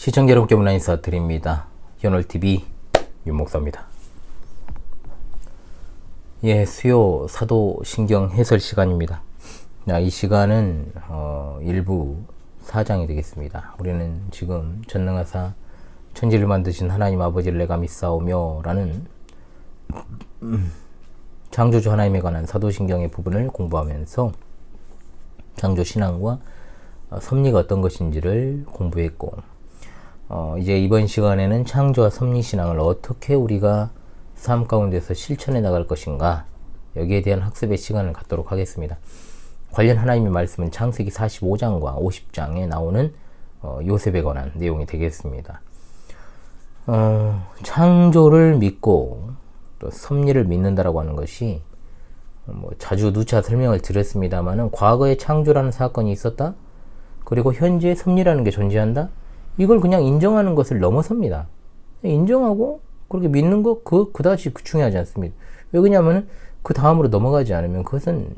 시청자 여러분께 문안 인사드립니다. 현월TV 윤목사입니다. 수요 사도신경 해설 시간입니다. 이 시간은 일부 사장이 되겠습니다. 우리는 지금 전능하사 천지를 만드신 하나님 아버지를 내가 믿사오며 라는 창조주 하나님에 관한 사도신경의 부분을 공부하면서 창조신앙과 섭리가 어떤 것인지를 공부했고, 이제 이번 시간에는 창조와 섭리신앙을 어떻게 우리가 삶 가운데서 실천해 나갈 것인가, 여기에 대한 학습의 시간을 갖도록 하겠습니다. 관련 하나님의 말씀은 창세기 45장과 50장에 나오는 요셉에 관한 내용이 되겠습니다. 창조를 믿고 또 섭리를 믿는다라고 하는 것이 자주 누차 설명을 드렸습니다만은, 과거에 창조라는 사건이 있었다, 그리고 현재 섭리라는 게 존재한다, 이걸 그냥 인정하는 것을 넘어섭니다. 인정하고 그렇게 믿는 거 그다지 중요하지 않습니다. 왜 그러냐면 그 다음으로 넘어가지 않으면 그것은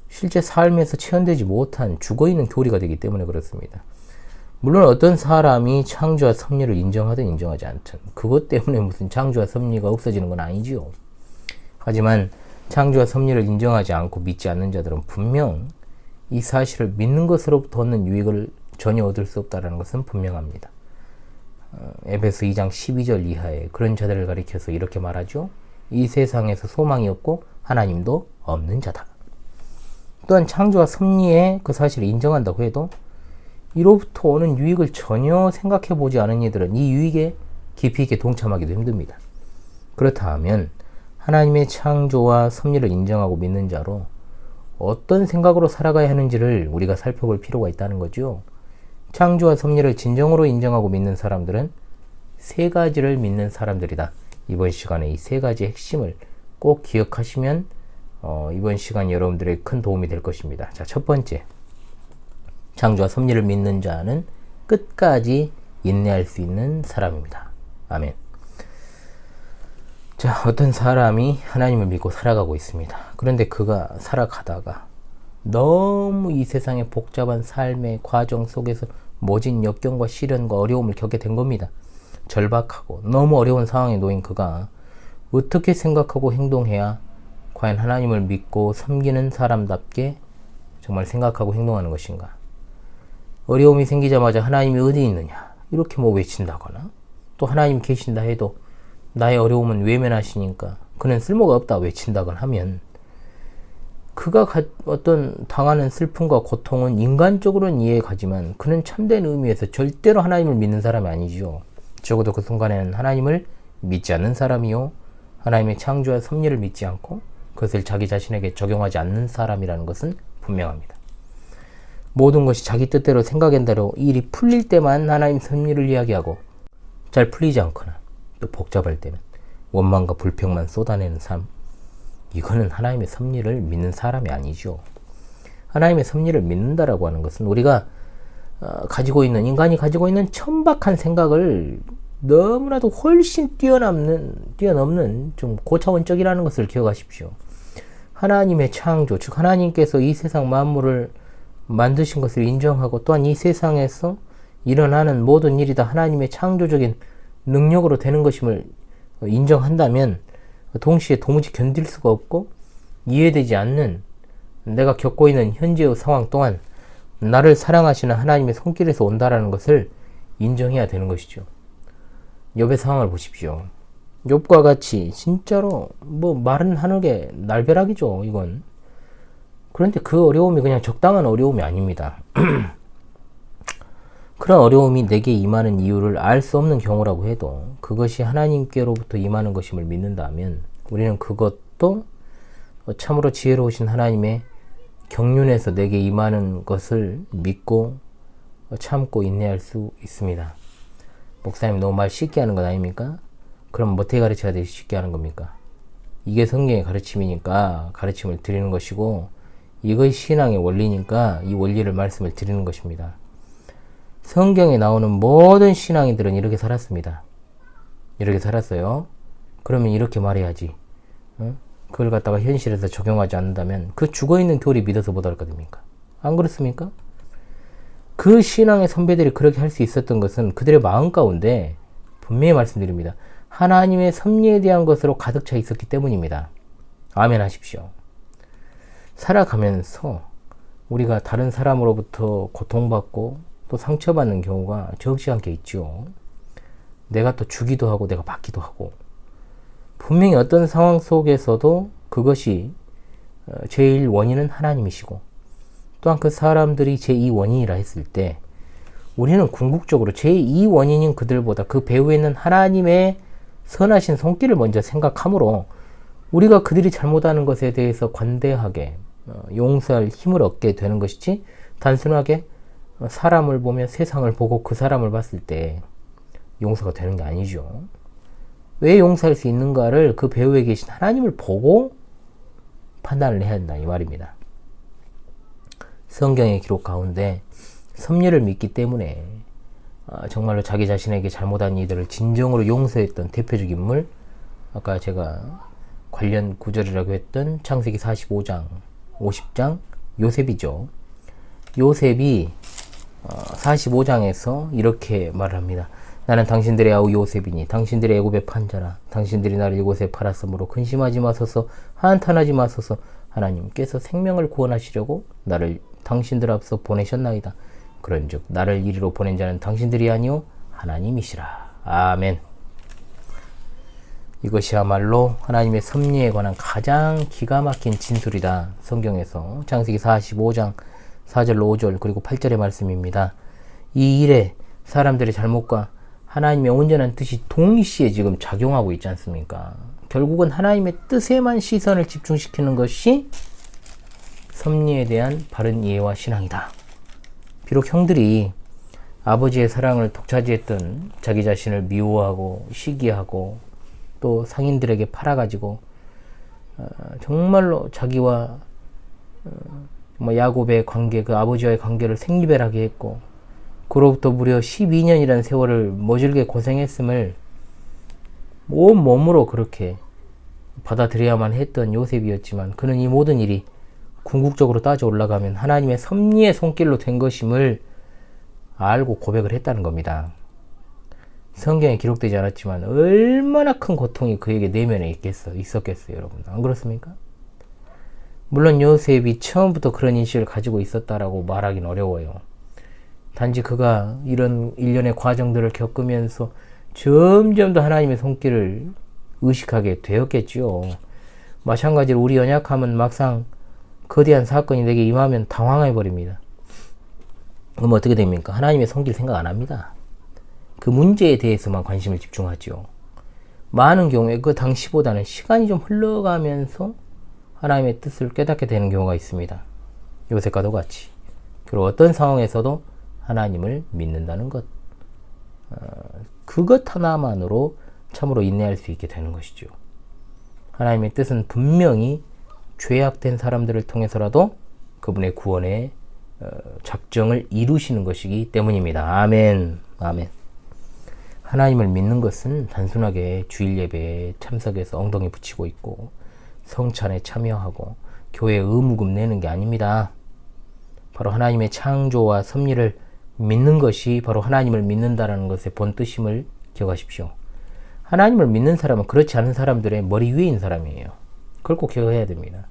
실제 삶에서 체현되지 못한 죽어있는 교리가 되기 때문에 그렇습니다. 물론 어떤 사람이 창조와 섭리를 인정하든 인정하지 않든 그것 때문에 무슨 창조와 섭리가 없어지는 건 아니지요. 하지만 창조와 섭리를 인정하지 않고 믿지 않는 자들은 분명 이 사실을 믿는 것으로부터 얻는 유익을 전혀 얻을 수 없다는 것은 분명합니다. 에베소 2장 12절 이하에 그런 자들을 가리켜서 이렇게 말하죠. 이 세상에서 소망이 없고 하나님도 없는 자다. 또한 창조와 섭리의 그 사실을 인정한다고 해도 이로부터 오는 유익을 전혀 생각해 보지 않은 이들은 이 유익에 깊이 있게 동참하기도 힘듭니다. 그렇다 하면 하나님의 창조와 섭리를 인정하고 믿는 자로 어떤 생각으로 살아가야 하는지를 우리가 살펴볼 필요가 있다는 거죠. 창조와 섭리를 진정으로 인정하고 믿는 사람들은 세 가지를 믿는 사람들이다. 이번 시간에 이 세 가지의 핵심을 꼭 기억하시면 이번 시간 여러분들에게 큰 도움이 될 것입니다. 자, 첫 번째, 창조와 섭리를 믿는 자는 끝까지 인내할 수 있는 사람입니다. 아멘. 자, 어떤 사람이 하나님을 믿고 살아가고 있습니다. 그런데 그가 살아가다가 너무 이 세상의 복잡한 삶의 과정 속에서 모진 역경과 시련과 어려움을 겪게 된 겁니다. 절박하고 너무 어려운 상황에 놓인 그가 어떻게 생각하고 행동해야 과연 하나님을 믿고 섬기는 사람답게 정말 생각하고 행동하는 것인가? 어려움이 생기자마자 하나님이 어디 있느냐 이렇게 외친다거나, 또 하나님 계신다 해도 나의 어려움은 외면하시니까 그는 쓸모가 없다 외친다거나 하면, 그가 어떤 당하는 슬픔과 고통은 인간적으로는 이해가지만 그는 참된 의미에서 절대로 하나님을 믿는 사람이 아니죠. 적어도 그 순간에는 하나님을 믿지 않는 사람이요, 하나님의 창조와 섭리를 믿지 않고 그것을 자기 자신에게 적용하지 않는 사람이라는 것은 분명합니다. 모든 것이 자기 뜻대로 생각한 대로 일이 풀릴 때만 하나님 섭리를 이야기하고, 잘 풀리지 않거나 또 복잡할 때는 원망과 불평만 쏟아내는 삶, 이거는 하나님의 섭리를 믿는 사람이 아니죠. 하나님의 섭리를 믿는다라고 하는 것은 우리가 인간이 가지고 있는 천박한 생각을 너무나도 훨씬 뛰어넘는 좀 고차원적이라는 것을 기억하십시오. 하나님의 창조, 즉 하나님께서 이 세상 만물을 만드신 것을 인정하고, 또한 이 세상에서 일어나는 모든 일이 다 하나님의 창조적인 능력으로 되는 것임을 인정한다면, 동시에 도무지 견딜 수가 없고 이해되지 않는 내가 겪고 있는 현재의 상황 또한 나를 사랑하시는 하나님의 손길에서 온다라는 것을 인정해야 되는 것이죠. 욥의 상황을 보십시오. 욥과 같이 진짜로 말은 하늘에 날벼락이죠, 이건. 그런데 그 어려움이 그냥 적당한 어려움이 아닙니다. 그런 어려움이 내게 임하는 이유를 알 수 없는 경우라고 해도 그것이 하나님께로부터 임하는 것임을 믿는다면, 우리는 그것도 참으로 지혜로우신 하나님의 경륜에서 내게 임하는 것을 믿고 참고 인내할 수 있습니다. 목사님 너무 말 쉽게 하는 것 아닙니까? 그럼 어떻게 가르쳐야 되지 쉽게 하는 겁니까? 이게 성경의 가르침이니까 가르침을 드리는 것이고, 이것이 신앙의 원리니까 이 원리를 말씀을 드리는 것입니다. 성경에 나오는 모든 신앙인들은 이렇게 살았습니다. 이렇게 살았어요. 그러면 이렇게 말해야지. 그걸 갖다가 현실에서 적용하지 않는다면 그 죽어있는 교리 믿어서 못 할 거 됩니까? 안 그렇습니까? 그 신앙의 선배들이 그렇게 할 수 있었던 것은 그들의 마음 가운데 분명히 말씀드립니다. 하나님의 섭리에 대한 것으로 가득 차 있었기 때문입니다. 아멘 하십시오. 살아가면서 우리가 다른 사람으로부터 고통받고 또 상처받는 경우가 적지 않게 있죠. 내가 또 주기도 하고 내가 받기도 하고, 분명히 어떤 상황 속에서도 그것이 제일 원인은 하나님이시고, 또한 그 사람들이 제2 원인이라 했을 때 우리는 궁극적으로 제2 원인인 그들보다 그 배후에 있는 하나님의 선하신 손길을 먼저 생각하므로 우리가 그들이 잘못하는 것에 대해서 관대하게 용서할 힘을 얻게 되는 것이지, 단순하게 사람을 보며 세상을 보고 그 사람을 봤을 때 용서가 되는 게 아니죠. 왜 용서할 수 있는가를 그 배후에 계신 하나님을 보고 판단을 해야 한다 이 말입니다. 성경의 기록 가운데 섭리를 믿기 때문에 정말로 자기 자신에게 잘못한 이들을 진정으로 용서했던 대표적 인물, 아까 제가 관련 구절이라고 했던 창세기 45장 50장 요셉이죠. 요셉이 45장에서 이렇게 말을 합니다. 나는 당신들의 아우 요셉이니 당신들의 애굽의 판자라. 당신들이 나를 이곳에 팔았으므로 근심하지 마소서, 한탄하지 마소서. 하나님께서 생명을 구원하시려고 나를 당신들 앞서 보내셨나이다. 그런즉 나를 이리로 보낸 자는 당신들이 아니요 하나님이시라. 아멘. 이것이야말로 하나님의 섭리에 관한 가장 기가 막힌 진술이다. 성경에서 창세기 45장 4절로 5절 그리고 8절의 말씀입니다. 이 일에 사람들의 잘못과 하나님의 온전한 뜻이 동시에 지금 작용하고 있지 않습니까? 결국은 하나님의 뜻에만 시선을 집중시키는 것이 섭리에 대한 바른 이해와 신앙이다. 비록 형들이 아버지의 사랑을 독차지했던 자기 자신을 미워하고 시기하고 또 상인들에게 팔아가지고 정말로 자기와 야곱의 관계, 그 아버지와의 관계를 생리별하게 했고, 그로부터 무려 12년이라는 세월을 모질게 고생했음을 온 몸으로 그렇게 받아들여야만 했던 요셉이었지만, 그는 이 모든 일이 궁극적으로 따져 올라가면 하나님의 섭리의 손길로 된 것임을 알고 고백을 했다는 겁니다. 성경에 기록되지 않았지만 얼마나 큰 고통이 그에게 내면에 있었겠어요, 여러분. 안 그렇습니까? 물론 요셉이 처음부터 그런 인식을 가지고 있었다라고 말하기는 어려워요. 단지 그가 이런 일련의 과정들을 겪으면서 점점 더 하나님의 손길을 의식하게 되었겠지요. 마찬가지로 우리 연약함은 막상 거대한 사건이 내게 임하면 당황해버립니다. 그럼 어떻게 됩니까? 하나님의 손길 생각 안 합니다. 그 문제에 대해서만 관심을 집중하죠. 많은 경우에 그 당시보다는 시간이 좀 흘러가면서 하나님의 뜻을 깨닫게 되는 경우가 있습니다. 요셉과 똑같이. 그리고 어떤 상황에서도 하나님을 믿는다는 것, 그것 하나만으로 참으로 인내할 수 있게 되는 것이죠. 하나님의 뜻은 분명히 죄악된 사람들을 통해서라도 그분의 구원의 작정을 이루시는 것이기 때문입니다. 아멘. 아멘. 하나님을 믿는 것은 단순하게 주일 예배에 참석해서 엉덩이 붙이고 있고 성찬에 참여하고 교회에 의무금 내는 게 아닙니다. 바로 하나님의 창조와 섭리를 믿는 것이 바로 하나님을 믿는다라는 것의 본뜻임을 기억하십시오. 하나님을 믿는 사람은 그렇지 않은 사람들의 머리 위인 사람이에요. 그걸 꼭 기억해야 됩니다.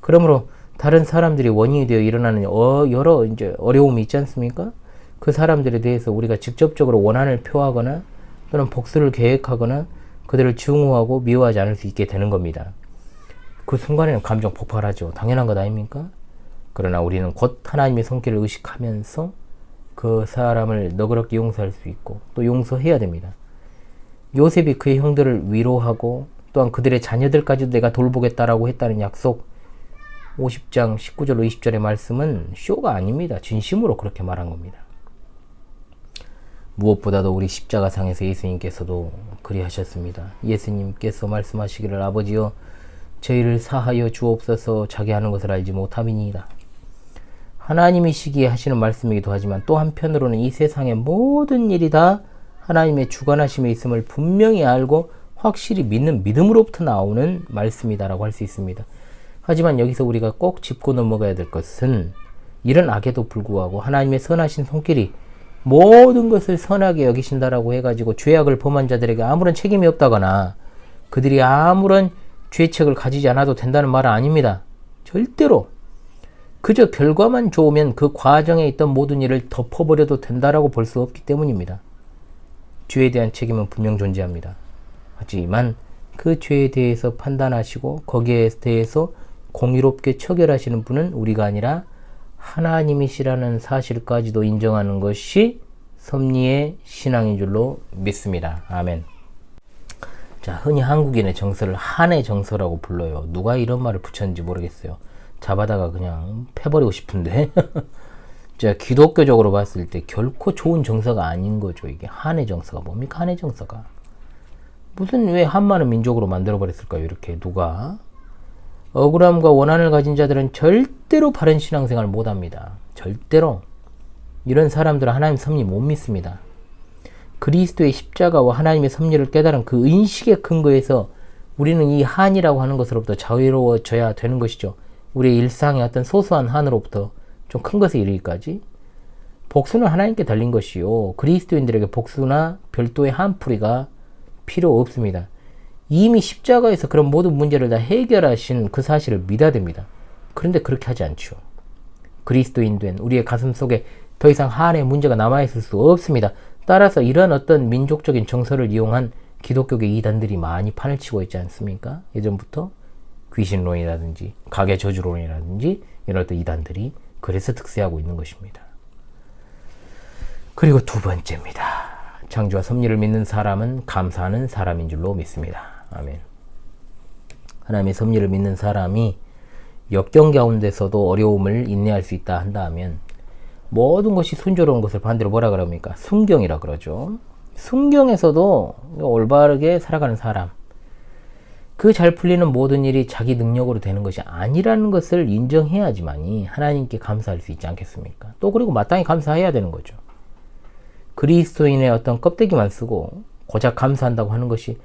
그러므로 다른 사람들이 원인이 되어 일어나는 여러 어려움이 있지 않습니까? 그 사람들에 대해서 우리가 직접적으로 원한을 표하거나 또는 복수를 계획하거나 그들을 증오하고 미워하지 않을 수 있게 되는 겁니다. 그 순간에는 감정 폭발하죠. 당연한 것 아닙니까? 그러나 우리는 곧 하나님의 손길을 의식하면서 그 사람을 너그럽게 용서할 수 있고 또 용서해야 됩니다. 요셉이 그의 형들을 위로하고 또한 그들의 자녀들까지도 내가 돌보겠다라고 했다는 약속 50장 19절로 20절의 말씀은 쇼가 아닙니다. 진심으로 그렇게 말한 겁니다. 무엇보다도 우리 십자가상에서 예수님께서도 그리하셨습니다. 예수님께서 말씀하시기를 아버지여 저희를 사하여 주옵소서 자기 하는 것을 알지 못함이니이다. 하나님이시기에 하시는 말씀이기도 하지만 또 한편으로는 이 세상의 모든 일이 다 하나님의 주관하심에 있음을 분명히 알고 확실히 믿는 믿음으로부터 나오는 말씀이다라고 할 수 있습니다. 하지만 여기서 우리가 꼭 짚고 넘어가야 될 것은 이런 악에도 불구하고 하나님의 선하신 손길이 모든 것을 선하게 여기신다라고 해가지고 죄악을 범한 자들에게 아무런 책임이 없다거나 그들이 아무런 죄책을 가지지 않아도 된다는 말은 아닙니다. 절대로. 그저 결과만 좋으면 그 과정에 있던 모든 일을 덮어버려도 된다라고 볼 수 없기 때문입니다. 죄에 대한 책임은 분명 존재합니다. 하지만 그 죄에 대해서 판단하시고 거기에 대해서 공의롭게 처결하시는 분은 우리가 아니라 하나님이시라는 사실까지도 인정하는 것이 섭리의 신앙인 줄로 믿습니다. 아멘. 자, 흔히 한국인의 정서를 한의 정서라고 불러요. 누가 이런 말을 붙였는지 모르겠어요. 잡아다가 그냥 패버리고 싶은데 자, 기독교적으로 봤을 때 결코 좋은 정서가 아닌 거죠. 이게 한의 정서가 뭡니까? 한의 정서가 무슨 왜 한만을 민족으로 만들어버렸을까요? 이렇게 누가? 억울함과 원한을 가진 자들은 절대로 바른 신앙생활을 못합니다. 절대로. 이런 사람들은 하나님 섭리 못 믿습니다. 그리스도의 십자가와 하나님의 섭리를 깨달은 그 인식의 근거에서 우리는 이 한이라고 하는 것으로부터 자유로워져야 되는 것이죠. 우리의 일상의 어떤 소소한 한으로부터 좀 큰 것에 이르기까지. 복수는 하나님께 달린 것이요. 그리스도인들에게 복수나 별도의 한풀이가 필요 없습니다. 이미 십자가에서 그런 모든 문제를 다 해결하신 그 사실을 믿어야 됩니다. 그런데 그렇게 하지 않죠. 그리스도인 된 우리의 가슴 속에 더 이상 한의 문제가 남아있을 수 없습니다. 따라서 이런 어떤 민족적인 정서를 이용한 기독교계 이단들이 많이 판을 치고 있지 않습니까? 예전부터 귀신론이라든지 가계 저주론이라든지 이런 어떤 이단들이 그래서 득세하고 있는 것입니다. 그리고 두 번째입니다. 창조와 섭리를 믿는 사람은 감사하는 사람인 줄로 믿습니다. 아멘. 하나님의 섭리를 믿는 사람이 역경 가운데서도 어려움을 인내할 수 있다 한다면 모든 것이 순조로운 것을 반대로 뭐라 그럽니까? 순경이라 그러죠. 순경에서도 올바르게 살아가는 사람, 그 잘 풀리는 모든 일이 자기 능력으로 되는 것이 아니라는 것을 인정해야지만이 하나님께 감사할 수 있지 않겠습니까? 또 그리고 마땅히 감사해야 되는 거죠. 그리스도인의 어떤 껍데기만 쓰고 고작 감사한다고 하는 것이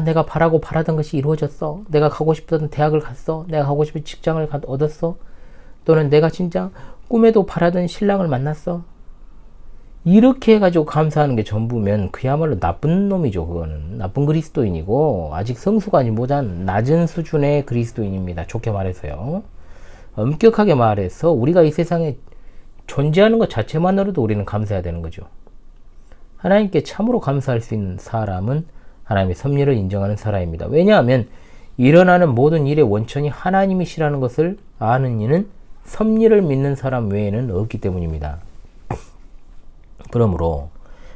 내가 바라던 것이 이루어졌어. 내가 가고 싶던 대학을 갔어. 내가 가고 싶은 직장을 얻었어. 또는 내가 진짜 꿈에도 바라던 신랑을 만났어. 이렇게 해가지고 감사하는 게 전부면 그야말로 나쁜 놈이죠. 그거는 나쁜 그리스도인이고 아직 성수가 아직 모자란 낮은 수준의 그리스도인입니다. 좋게 말해서요. 엄격하게 말해서 우리가 이 세상에 존재하는 것 자체만으로도 우리는 감사해야 되는 거죠. 하나님께 참으로 감사할 수 있는 사람은 하나님의 섭리를 인정하는 사람입니다. 왜냐하면 일어나는 모든 일의 원천이 하나님이시라는 것을 아는 이는 섭리를 믿는 사람 외에는 없기 때문입니다. 그러므로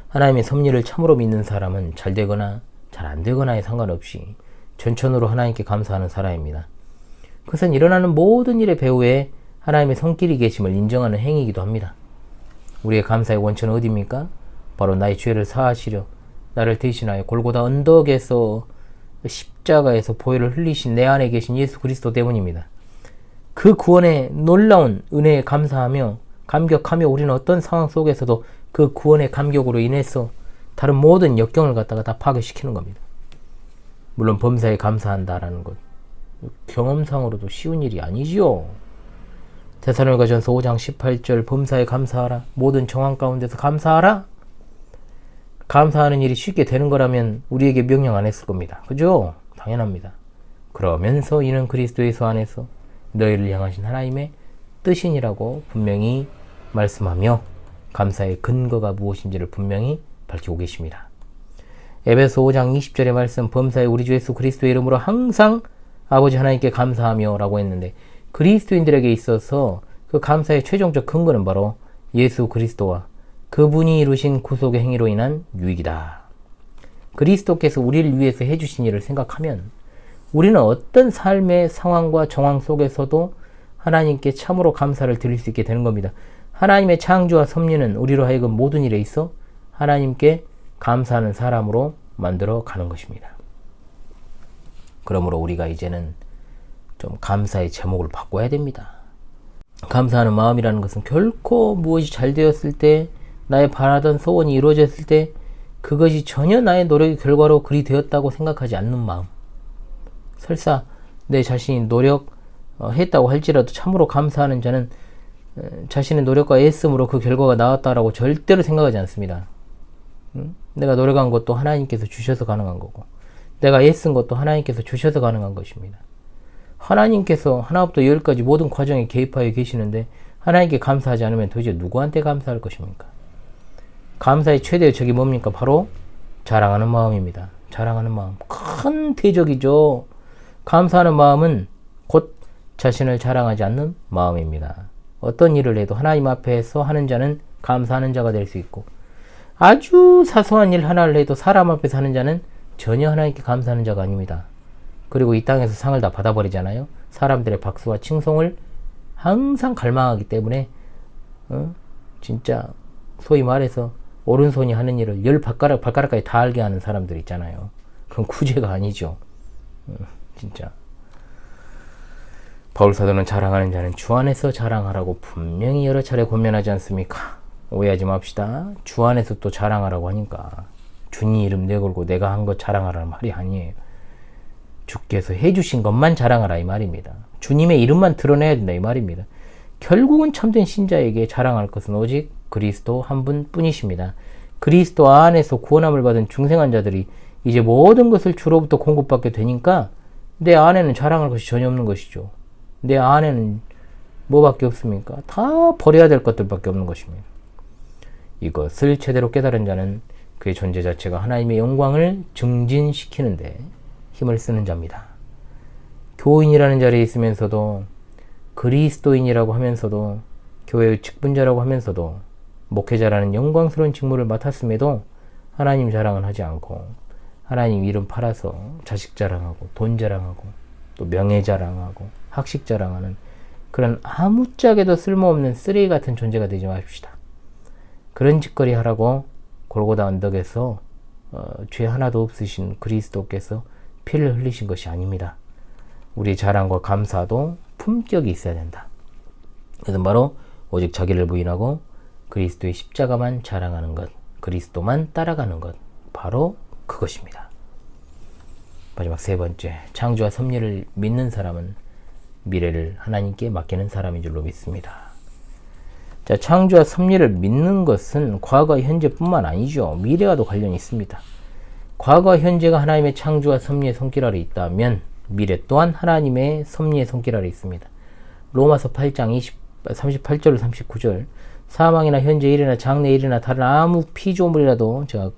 하나님의 섭리를 참으로 믿는 사람은 잘 되거나 잘 안 되거나에 상관없이 전천후로 하나님께 감사하는 사람입니다. 그것은 일어나는 모든 일의 배후에 하나님의 손길이 계심을 인정하는 행위이기도 합니다. 우리의 감사의 원천은 어디입니까? 바로 나의 죄를 사하시려 나를 대신하여 골고다 언덕에서 십자가에서 보혈을 흘리신 내 안에 계신 예수 그리스도 때문입니다. 그 구원의 놀라운 은혜에 감사하며 감격하며 우리는 어떤 상황 속에서도 그 구원의 감격으로 인해서 다른 모든 역경을 갖다가 다 파괴시키는 겁니다. 물론 범사에 감사한다라는 것 경험상으로도 쉬운 일이 아니지요. 데살로니가전서 5장 18절 범사에 감사하라. 모든 정황 가운데서 감사하라. 감사하는 일이 쉽게 되는 거라면 우리에게 명령 안 했을 겁니다. 그죠? 당연합니다. 그러면서 이는 그리스도 예수 안에서 너희를 향하신 하나님의 뜻이니라고 분명히 말씀하며 감사의 근거가 무엇인지를 분명히 밝히고 계십니다. 에베소 5장 20절의 말씀 범사에 우리 주 예수 그리스도의 이름으로 항상 아버지 하나님께 감사하며 라고 했는데 그리스도인들에게 있어서 그 감사의 최종적 근거는 바로 예수 그리스도와 그분이 이루신 구속의 행위로 인한 유익이다. 그리스도께서 우리를 위해서 해주신 일을 생각하면 우리는 어떤 삶의 상황과 정황 속에서도 하나님께 참으로 감사를 드릴 수 있게 되는 겁니다. 하나님의 창조와 섭리는 우리로 하여금 모든 일에 있어 하나님께 감사하는 사람으로 만들어 가는 것입니다. 그러므로 우리가 이제는 좀 감사의 제목을 바꿔야 됩니다. 감사하는 마음이라는 것은 결코 무엇이 잘 되었을 때 나의 바라던 소원이 이루어졌을 때 그것이 전혀 나의 노력의 결과로 그리 되었다고 생각하지 않는 마음. 설사 내 자신이 노력했다고 할지라도 참으로 감사하는 자는 자신의 노력과 애씀으로 그 결과가 나왔다라고 절대로 생각하지 않습니다. 내가 노력한 것도 하나님께서 주셔서 가능한 거고, 내가 애쓴 것도 하나님께서 주셔서 가능한 것입니다. 하나님께서 하나부터 열까지 모든 과정에 개입하여 계시는데 하나님께 감사하지 않으면 도대체 누구한테 감사할 것입니까? 감사의 최대의 적이 뭡니까? 바로 자랑하는 마음입니다. 자랑하는 마음. 큰 대적이죠. 감사하는 마음은 곧 자신을 자랑하지 않는 마음입니다. 어떤 일을 해도 하나님 앞에서 하는 자는 감사하는 자가 될 수 있고, 아주 사소한 일 하나를 해도 사람 앞에서 하는 자는 전혀 하나님께 감사하는 자가 아닙니다. 그리고 이 땅에서 상을 다 받아버리잖아요. 사람들의 박수와 칭송을 항상 갈망하기 때문에 진짜 소위 말해서 오른손이 하는 일을 열 발가락까지 다 알게 하는 사람들 있잖아요. 그건 구제가 아니죠. 진짜 바울 사도는 자랑하는 자는 주 안에서 자랑하라고 분명히 여러 차례 권면하지 않습니까? 오해하지 맙시다. 주 안에서 또 자랑하라고 하니까 주님 이름 내걸고 내가 한 것 자랑하라는 말이 아니에요. 주께서 해주신 것만 자랑하라 이 말입니다. 주님의 이름만 드러내야 된다 이 말입니다. 결국은 참된 신자에게 자랑할 것은 오직 그리스도 한 분뿐이십니다. 그리스도 안에서 구원함을 받은 중생한 자들이 이제 모든 것을 주로부터 공급받게 되니까 내 안에는 자랑할 것이 전혀 없는 것이죠. 내 안에는 뭐밖에 없습니까? 다 버려야 될 것들밖에 없는 것입니다. 이것을 제대로 깨달은 자는 그의 존재 자체가 하나님의 영광을 증진시키는데 힘을 쓰는 자입니다. 교인이라는 자리에 있으면서도, 그리스도인이라고 하면서도, 교회의 직분자라고 하면서도, 목회자라는 영광스러운 직무를 맡았음에도 하나님 자랑은 하지 않고 하나님 이름 팔아서 자식 자랑하고 돈 자랑하고 또 명예 자랑하고 학식 자랑하는 그런 아무짝에도 쓸모없는 쓰레기 같은 존재가 되지 마십시다. 그런 짓거리 하라고 골고다 언덕에서 죄 하나도 없으신 그리스도께서 피를 흘리신 것이 아닙니다. 우리 자랑과 감사도 품격이 있어야 된다. 그것은 바로 오직 자기를 부인하고 그리스도의 십자가만 자랑하는 것, 그리스도만 따라가는 것, 바로 그것입니다. 마지막 세 번째, 창조와 섭리를 믿는 사람은 미래를 하나님께 맡기는 사람인 줄로 믿습니다. 자, 창조와 섭리를 믿는 것은 과거, 현재뿐만 아니죠. 미래와도 관련이 있습니다. 과거, 현재가 하나님의 창조와 섭리의 손길 아래 있다면 미래 또한 하나님의 섭리의 손길 아래 있습니다. 로마서 8장 38절 39절 사망이나 현재 일이나 장래 일이나 다른 아무 피조물이라도 제가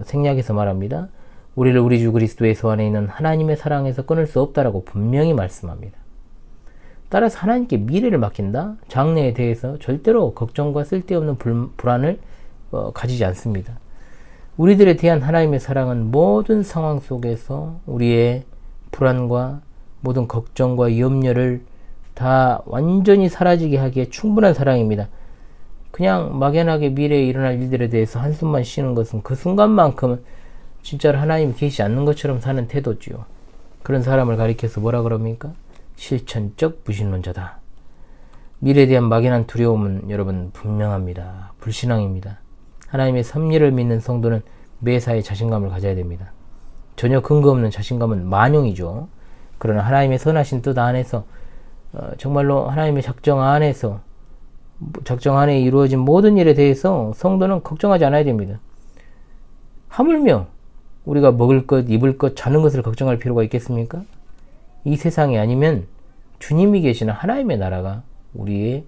생략해서 말합니다. 우리를 우리 주 그리스도 예수 안에 있는 하나님의 사랑에서 끊을 수 없다라고 분명히 말씀합니다. 따라서 하나님께 미래를 맡긴다? 장래에 대해서 절대로 걱정과 쓸데없는 불안을 가지지 않습니다. 우리들에 대한 하나님의 사랑은 모든 상황 속에서 우리의 불안과 모든 걱정과 염려를 다 완전히 사라지게 하기에 충분한 사랑입니다. 그냥 막연하게 미래에 일어날 일들에 대해서 한숨만 쉬는 것은 그 순간만큼은 진짜로 하나님이 계시지 않는 것처럼 사는 태도지요. 그런 사람을 가리켜서 뭐라 그럽니까? 실천적 무신론자다. 미래에 대한 막연한 두려움은 여러분 분명합니다. 불신앙입니다. 하나님의 섭리를 믿는 성도는 매사에 자신감을 가져야 됩니다. 전혀 근거 없는 자신감은 만용이죠. 그러나 하나님의 선하신 뜻 안에서 정말로 하나님의 작정 안에 이루어진 모든 일에 대해서 성도는 걱정하지 않아야 됩니다. 하물며 우리가 먹을 것, 입을 것, 자는 것을 걱정할 필요가 있겠습니까? 이 세상이 아니면 주님이 계시는 하나님의 나라가 우리의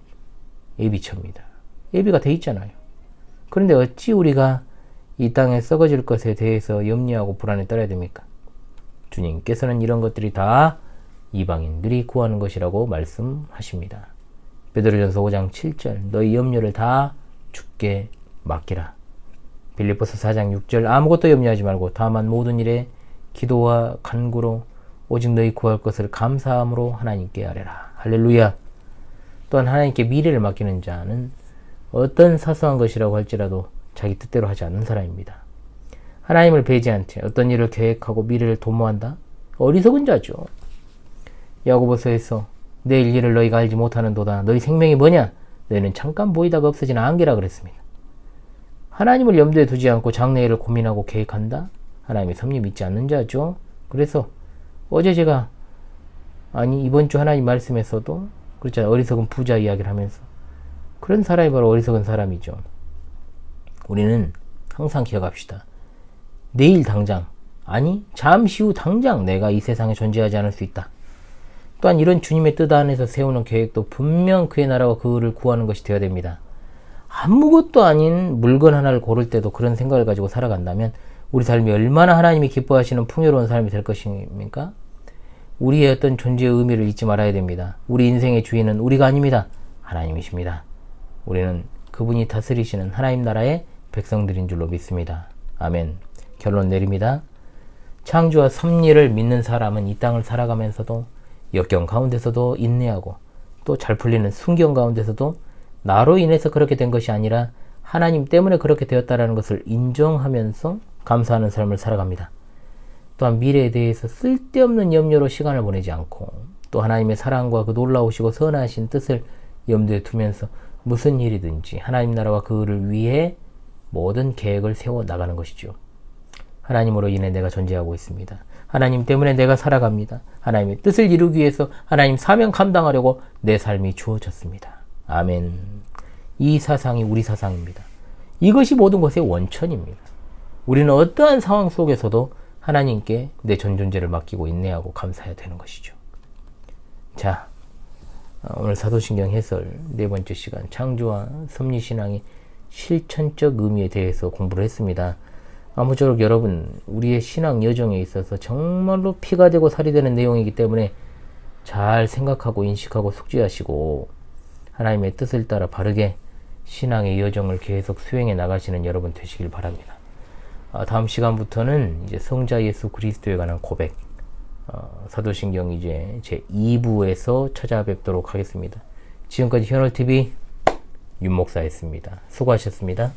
예비처입니다. 예비가 돼 있잖아요. 그런데 어찌 우리가 이 땅에 썩어질 것에 대해서 염려하고 불안에 떨어야 됩니까? 주님께서는 이런 것들이 다 이방인들이 구하는 것이라고 말씀하십니다. 베드로전서 5장 7절 너희 염려를 다 주께 맡기라. 빌립보서 4장 6절 아무것도 염려하지 말고 다만 모든 일에 기도와 간구로 오직 너희 구할 것을 감사함으로 하나님께 아뢰라. 할렐루야. 또한 하나님께 미래를 맡기는 자는 어떤 사소한 것이라고 할지라도 자기 뜻대로 하지 않는 사람입니다. 하나님을 배제한 채 어떤 일을 계획하고 미래를 도모한다? 어리석은 자죠. 야고보서에서 내일 일을 너희가 알지 못하는도다. 너희 생명이 뭐냐? 너희는 잠깐 보이다가 없어지는 안개라 그랬습니다. 하나님을 염두에 두지 않고 장래일을 고민하고 계획한다? 하나님의 섭리 믿지 않는 자죠. 그래서 어제 제가 이번 주 하나님 말씀에서도 그렇잖아요. 어리석은 부자 이야기를 하면서 그런 사람이 바로 어리석은 사람이죠. 우리는 항상 기억합시다. 내일 당장, 아니 잠시 후 당장 내가 이 세상에 존재하지 않을 수 있다. 또한 이런 주님의 뜻 안에서 세우는 계획도 분명 그의 나라와 그를 구하는 것이 되어야 됩니다. 아무것도 아닌 물건 하나를 고를 때도 그런 생각을 가지고 살아간다면 우리 삶이 얼마나 하나님이 기뻐하시는 풍요로운 삶이 될 것입니까? 우리의 어떤 존재의 의미를 잊지 말아야 됩니다. 우리 인생의 주인은 우리가 아닙니다. 하나님이십니다. 우리는 그분이 다스리시는 하나님 나라의 백성들인 줄로 믿습니다. 아멘. 결론 내립니다. 창조와 섭리를 믿는 사람은 이 땅을 살아가면서도 역경 가운데서도 인내하고 또 잘 풀리는 순경 가운데서도 나로 인해서 그렇게 된 것이 아니라 하나님 때문에 그렇게 되었다라는 것을 인정하면서 감사하는 삶을 살아갑니다. 또한 미래에 대해서 쓸데없는 염려로 시간을 보내지 않고 또 하나님의 사랑과 그 놀라우시고 선하신 뜻을 염두에 두면서 무슨 일이든지 하나님 나라와 그를 위해 모든 계획을 세워 나가는 것이죠. 하나님으로 인해 내가 존재하고 있습니다. 하나님 때문에 내가 살아갑니다. 하나님의 뜻을 이루기 위해서 하나님 사명 감당하려고 내 삶이 주어졌습니다. 아멘. 이 사상이 우리 사상입니다. 이것이 모든 것의 원천입니다. 우리는 어떠한 상황 속에서도 하나님께 내 전 존재를 맡기고 인내하고 감사해야 되는 것이죠. 자, 오늘 사도신경 해설 네 번째 시간 창조와 섭리신앙의 실천적 의미에 대해서 공부를 했습니다. 아무쪼록 여러분 우리의 신앙 여정에 있어서 정말로 피가 되고 살이 되는 내용이기 때문에 잘 생각하고 인식하고 숙지하시고 하나님의 뜻을 따라 바르게 신앙의 여정을 계속 수행해 나가시는 여러분 되시길 바랍니다. 다음 시간부터는 이제 성자 예수 그리스도에 관한 고백 사도신경 이제 제 2부에서 찾아뵙도록 하겠습니다. 지금까지 현월TV 윤목사였습니다. 수고하셨습니다.